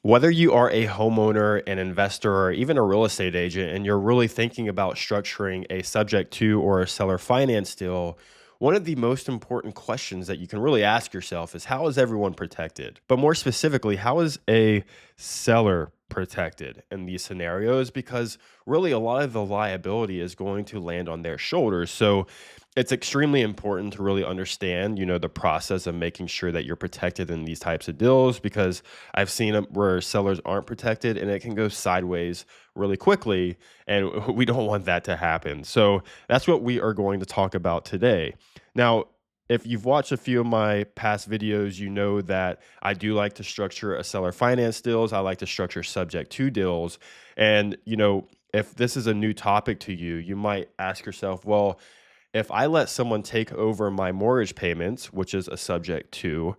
Whether you are a homeowner, an investor, or even a real estate agent, and you're really thinking about structuring a subject to or a seller finance deal, one of the most important questions that you can really ask yourself is how is everyone protected? But more specifically, how is a seller protected in these scenarios? Because really a lot of the liability is going to land on their shoulders. So it's extremely important to really understand, the process of making sure that you're protected in these types of deals because I've seen 'em where sellers aren't protected and it can go sideways really quickly, and we don't want that to happen. So that's what we are going to talk about today. Now, if you've watched a few of my past videos, you know that I do like to structure a seller finance deals. I like to structure subject to deals. And, if this is a new topic to you, you might ask yourself, well, if I let someone take over my mortgage payments, which is a subject to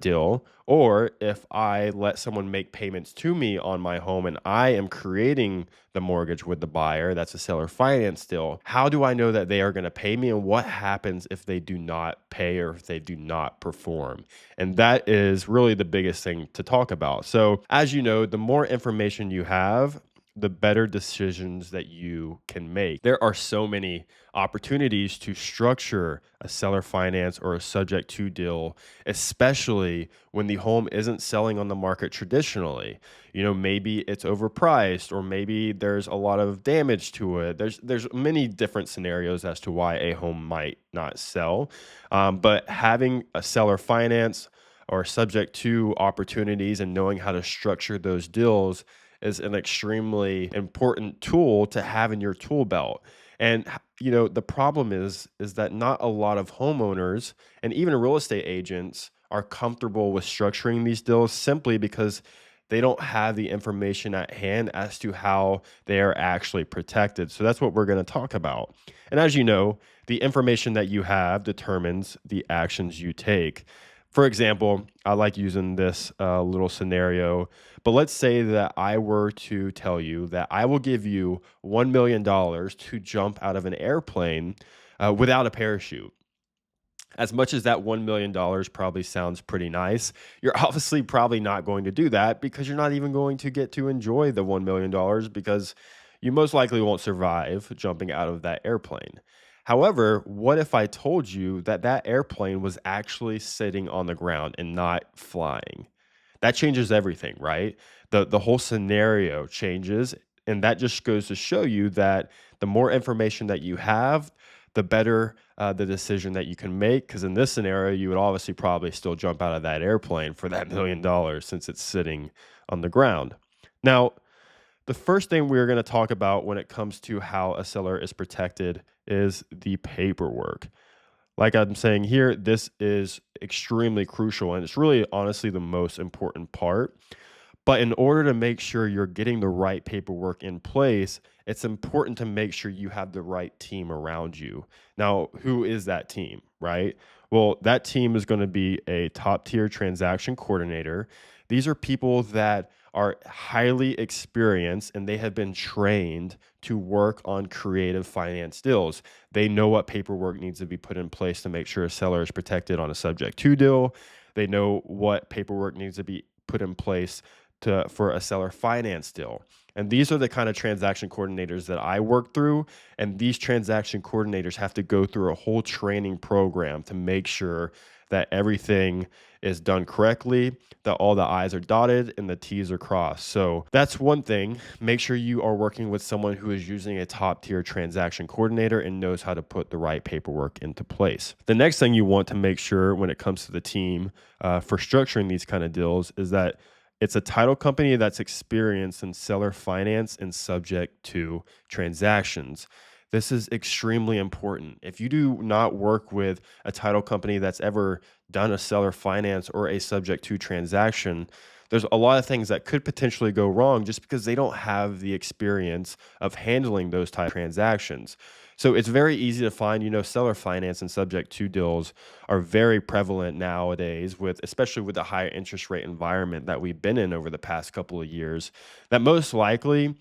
deal, or if I let someone make payments to me on my home and I am creating the mortgage with the buyer, that's a seller finance deal, how do I know that they are going to pay me and what happens if they do not pay or if they do not perform? And that is really the biggest thing to talk about. So, as you know, the more information you have, the better decisions that you can make. There are so many opportunities to structure a seller finance or a subject to deal, especially when the home isn't selling on the market traditionally. Maybe it's overpriced or maybe there's a lot of damage to it. There's many different scenarios as to why a home might not sell. But having a seller finance or subject to opportunities and knowing how to structure those deals is an extremely important tool to have in your tool belt. And the problem is that not a lot of homeowners and even real estate agents are comfortable with structuring these deals simply because they don't have the information at hand as to how they are actually protected. So that's what we're going to talk about. And as you know, the information that you have determines the actions you take. For example, I like using this little scenario, but let's say that I were to tell you that I will give you $1 million to jump out of an airplane without a parachute. As much as that $1 million probably sounds pretty nice, you're obviously probably not going to do that because you're not even going to get to enjoy the $1 million because you most likely won't survive jumping out of that airplane. However, what if I told you that that airplane was actually sitting on the ground and not flying? That changes everything, right? The whole scenario changes, and that just goes to show you that the more information that you have, the better the decision that you can make. Because in this scenario, you would obviously probably still jump out of that airplane for that $1 million since it's sitting on the ground. Now, the first thing we're going to talk about when it comes to how a seller is protected is the paperwork. Like I'm saying here, this is extremely crucial and it's really honestly the most important part. But in order to make sure you're getting the right paperwork in place, it's important to make sure you have the right team around you. Now, who is that team, right? Well, that team is going to be a top tier transaction coordinator. These are people that are highly experienced and they have been trained to work on creative finance deals. They know what paperwork needs to be put in place to make sure a seller is protected on a subject to deal. They know what paperwork needs to be put in place for a seller finance deal. And these are the kind of transaction coordinators that I work through. And these transaction coordinators have to go through a whole training program to make sure that everything is done correctly, that all the I's are dotted and the T's are crossed. So that's one thing. Make sure you are working with someone who is using a top tier transaction coordinator and knows how to put the right paperwork into place. The next thing you want to make sure when it comes to the team for structuring these kind of deals is that it's a title company that's experienced in seller finance and subject to transactions. This is extremely important. If you do not work with a title company that's ever done a seller finance or a subject to transaction, there's a lot of things that could potentially go wrong just because they don't have the experience of handling those type of transactions. So it's very easy to find, seller finance and subject to deals are very prevalent nowadays with, especially with the higher interest rate environment that we've been in over the past couple of years, that most likely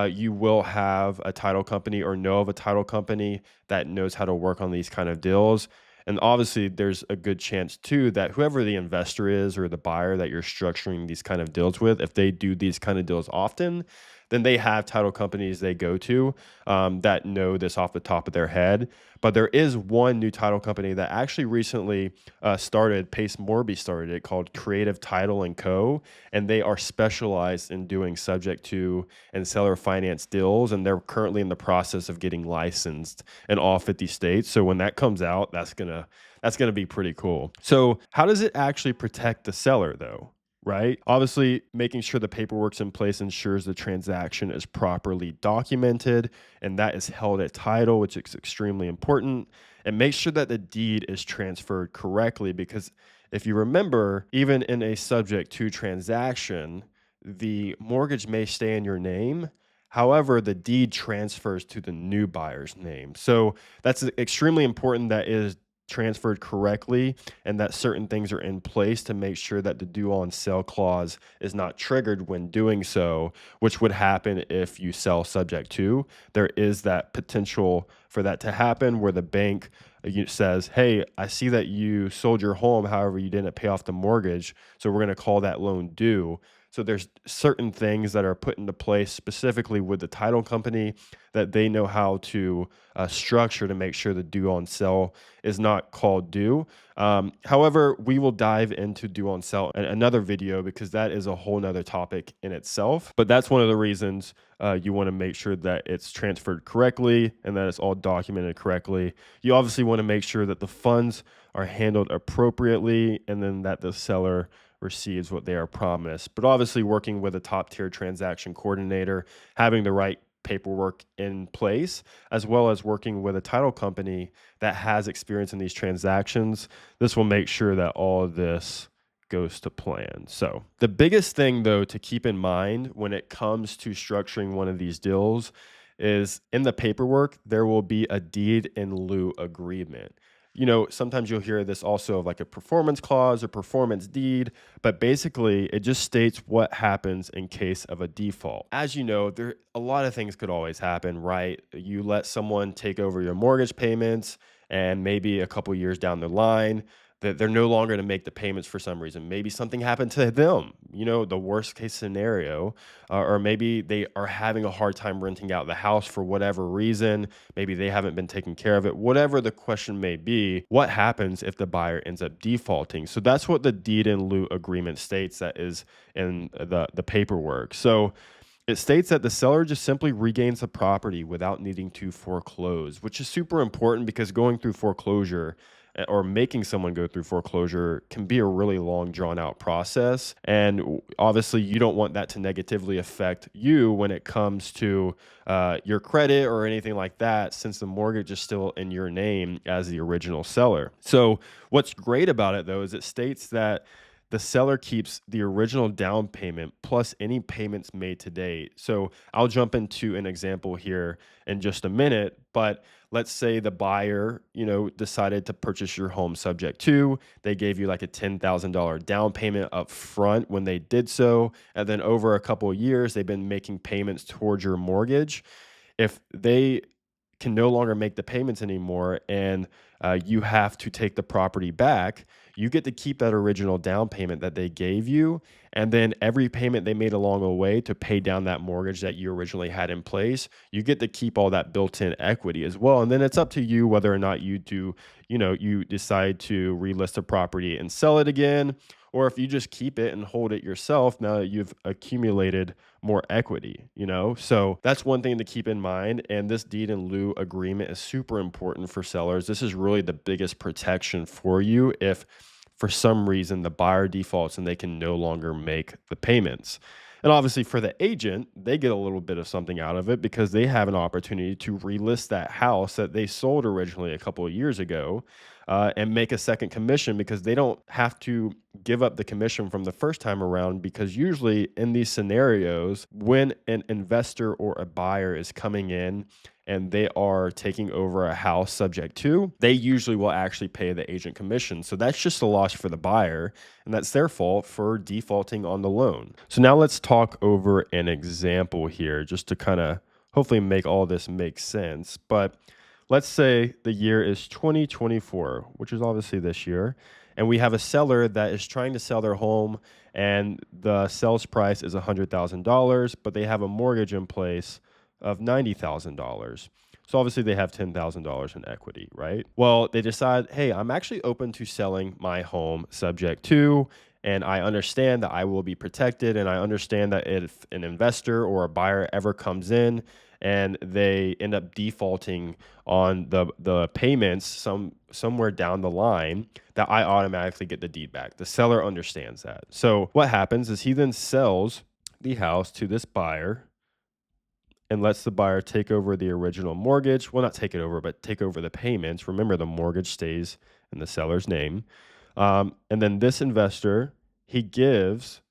you will have a title company or know of a title company that knows how to work on these kind of deals. And obviously, there's a good chance too that whoever the investor is or the buyer that you're structuring these kind of deals with, if they do these kind of deals often, then they have title companies they go to that know this off the top of their head. But there is one new title company that actually recently started, Pace Morby started it, called Creative Title and Co. And they are specialized in doing subject to and seller finance deals. And they're currently in the process of getting licensed in all 50 states. So when that comes out, that's gonna be pretty cool. So how does it actually protect the seller though? Right? Obviously, making sure the paperwork's in place ensures the transaction is properly documented and that is held at title, which is extremely important. And make sure that the deed is transferred correctly because if you remember, even in a subject to transaction, the mortgage may stay in your name. However, the deed transfers to the new buyer's name. So that's extremely important that it is transferred correctly and that certain things are in place to make sure that the due on sale clause is not triggered when doing so, which would happen if you sell subject to. There is that potential for that to happen where the bank says, hey, I see that you sold your home, however, you didn't pay off the mortgage. So we're going to call that loan due. So there's certain things that are put into place specifically with the title company that they know how to structure to make sure the due on sale is not called due. However, we will dive into due on sale in another video because that is a whole nother topic in itself. But that's one of the reasons you want to make sure that it's transferred correctly and that it's all documented correctly. You obviously want to make sure that the funds are handled appropriately and then that the seller receives what they are promised. But obviously, working with a top tier transaction coordinator, having the right paperwork in place, as well as working with a title company that has experience in these transactions, this will make sure that all of this goes to plan. So, the biggest thing, though, to keep in mind when it comes to structuring one of these deals is in the paperwork, there will be a deed in lieu agreement. Sometimes you'll hear this also of like a performance clause or performance deed, but basically it just states what happens in case of a default. As you know, there a lot of things could always happen, right? You let someone take over your mortgage payments and maybe a couple years down the line that they're no longer to make the payments for some reason. Maybe something happened to them, the worst case scenario, or maybe they are having a hard time renting out the house for whatever reason. Maybe they haven't been taking care of it. Whatever the question may be, what happens if the buyer ends up defaulting? So that's what the deed in lieu agreement states that is in the paperwork. So it states that the seller just simply regains the property without needing to foreclose, which is super important because going through foreclosure or making someone go through foreclosure can be a really long, drawn out process. And obviously, you don't want that to negatively affect you when it comes to your credit or anything like that, since the mortgage is still in your name as the original seller. So, what's great about it, though, is it states that the seller keeps the original down payment plus any payments made to date. So I'll jump into an example here in just a minute, but let's say the buyer, decided to purchase your home subject to, they gave you like a $10,000 down payment up front when they did so, and then over a couple of years, they've been making payments towards your mortgage. If they can no longer make the payments anymore and you have to take the property back, you get to keep that original down payment that they gave you. And then every payment they made along the way to pay down that mortgage that you originally had in place, you get to keep all that built in equity as well. And then it's up to you whether or not you decide to relist the property and sell it again, or if you just keep it and hold it yourself now that you've accumulated more equity. So that's one thing to keep in mind. And this deed in lieu agreement is super important for sellers. This is really the biggest protection for you if for some reason the buyer defaults and they can no longer make the payments. And obviously for the agent, they get a little bit of something out of it because they have an opportunity to relist that house that they sold originally a couple of years ago and make a second commission because they don't have to give up the commission from the first time around, because usually in these scenarios, when an investor or a buyer is coming in and they are taking over a house subject to, they usually will actually pay the agent commission. So that's just a loss for the buyer, and that's their fault for defaulting on the loan. So now let's talk over an example here just to kind of hopefully make all this make sense. But let's say the year is 2024, which is obviously this year, and we have a seller that is trying to sell their home and the sales price is $100,000, but they have a mortgage in place of $90,000. So obviously they have $10,000 in equity, right? Well, they decide, hey, I'm actually open to selling my home subject to, and I understand that I will be protected. And I understand that if an investor or a buyer ever comes in and they end up defaulting on the payments somewhere down the line, that I automatically get the deed back. The seller understands that. So what happens is he then sells the house to this buyer and lets the buyer take over the original mortgage. Well, not take it over, but take over the payments. Remember, the mortgage stays in the seller's name. And then this investor, he gives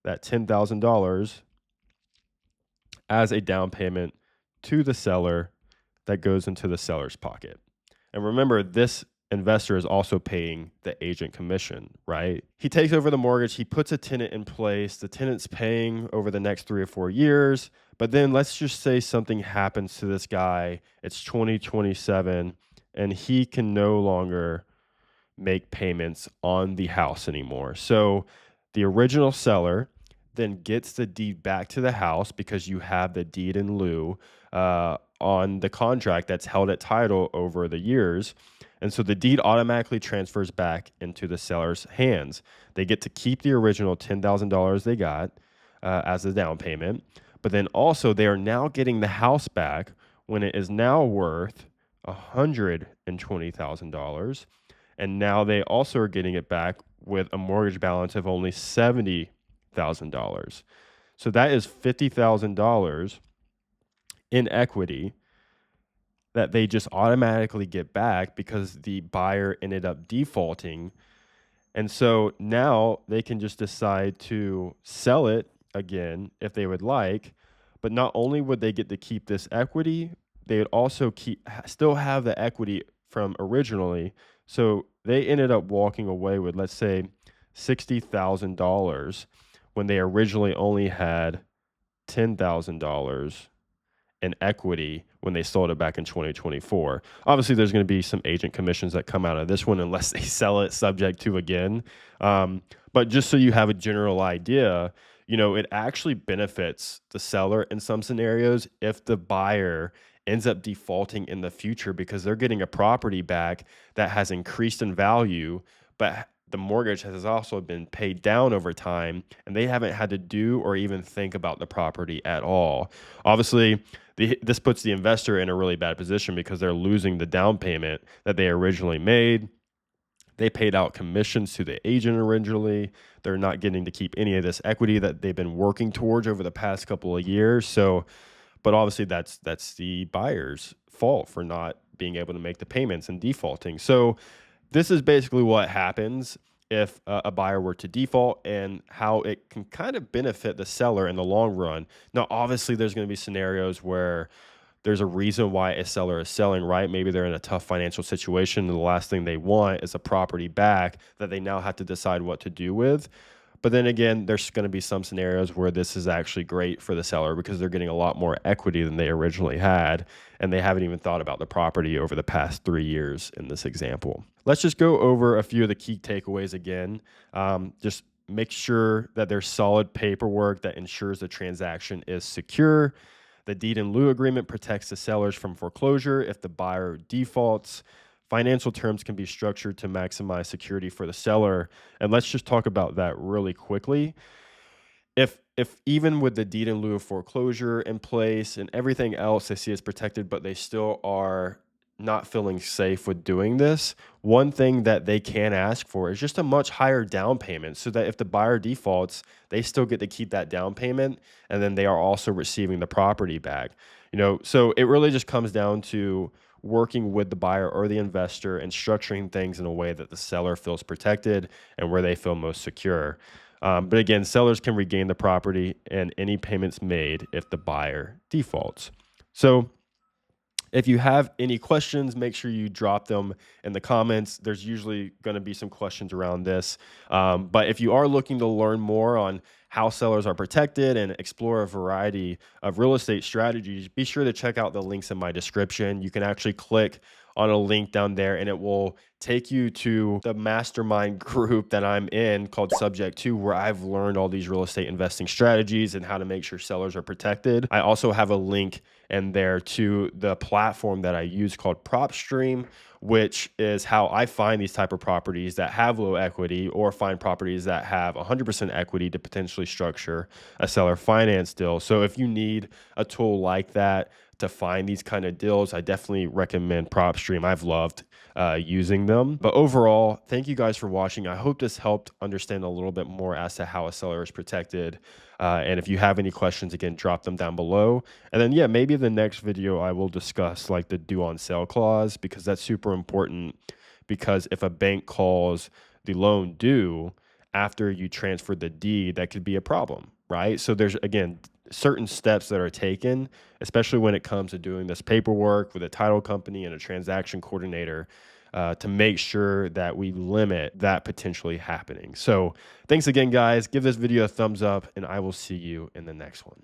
that $10,000 as a down payment to the seller that goes into the seller's pocket. And remember, this investor is also paying the agent commission, right? He takes over the mortgage, he puts a tenant in place, the tenant's paying over the next 3 or 4 years, but then let's just say something happens to this guy. It's 2027 and he can no longer make payments on the house anymore. So the original seller then gets the deed back to the house because you have the deed in lieu on the contract that's held at title over the years. And so the deed automatically transfers back into the seller's hands. They get to keep the original $10,000 they got as a down payment, but then also they are now getting the house back when it is now worth $120,000. And now they also are getting it back with a mortgage balance of only $70,000. So that is $50,000 in equity that they just automatically get back because the buyer ended up defaulting. And so now they can just decide to sell it again if they would like. But not only would they get to keep this equity, they would also still have the equity from originally. So they ended up walking away with, let's say, $60,000 when they originally only had $10,000 in equity when they sold it back in 2024. Obviously, there's going to be some agent commissions that come out of this one unless they sell it subject to again. But just so you have a general idea, it actually benefits the seller in some scenarios if the buyer ends up defaulting in the future because they're getting a property back that has increased in value, but the mortgage has also been paid down over time and they haven't had to do or even think about the property at all. Obviously, this puts the investor in a really bad position because they're losing the down payment that they originally made. They paid out commissions to the agent originally. They're not getting to keep any of this equity that they've been working towards over the past couple of years. So, but obviously that's the buyer's fault for not being able to make the payments and defaulting. So this is basically what happens if a buyer were to default and how it can kind of benefit the seller in the long run. Now, obviously, there's going to be scenarios where there's a reason why a seller is selling, right? Maybe they're in a tough financial situation and the last thing they want is a property back that they now have to decide what to do with. But then again, there's going to be some scenarios where this is actually great for the seller because they're getting a lot more equity than they originally had, and they haven't even thought about the property over the past 3 years in this example. Let's just go over a few of the key takeaways again. Just make sure that there's solid paperwork that ensures the transaction is secure. The deed in lieu agreement protects the sellers from foreclosure if the buyer defaults. Financial terms can be structured to maximize security for the seller. And let's just talk about that really quickly. If even with the deed in lieu of foreclosure in place and everything else they see is protected, but they still are not feeling safe with doing this, one thing that they can ask for is just a much higher down payment so that if the buyer defaults, they still get to keep that down payment and then they are also receiving the property back. So it really just comes down to working with the buyer or the investor and structuring things in a way that the seller feels protected and where they feel most secure. But again, sellers can regain the property and any payments made if the buyer defaults. So if you have any questions, make sure you drop them in the comments. There's usually going to be some questions around this. But if you are looking to learn more on how sellers are protected and explore a variety of real estate strategies, be sure to check out the links in my description. You can actually click on a link down there and it will take you to the mastermind group that I'm in called Subject to, where I've learned all these real estate investing strategies and how to make sure sellers are protected. I also have a link in there to the platform that I use called PropStream, which is how I find these type of properties that have low equity or find properties that have 100% equity to potentially structure a seller finance deal. So if you need a tool like that to find these kind of deals, I definitely recommend PropStream. I've loved using them. But overall, thank you guys for watching. I hope this helped understand a little bit more as to how a seller is protected. And if you have any questions, again, drop them down below. And then, yeah, maybe the next video I will discuss like the due on sale clause, because that's super important. Because if a bank calls the loan due after you transfer the deed, that could be a problem, right? So there's, again, certain steps that are taken, especially when it comes to doing this paperwork with a title company and a transaction coordinator, to make sure that we limit that potentially happening. So thanks again, guys. Give this video a thumbs up, and I will see you in the next one.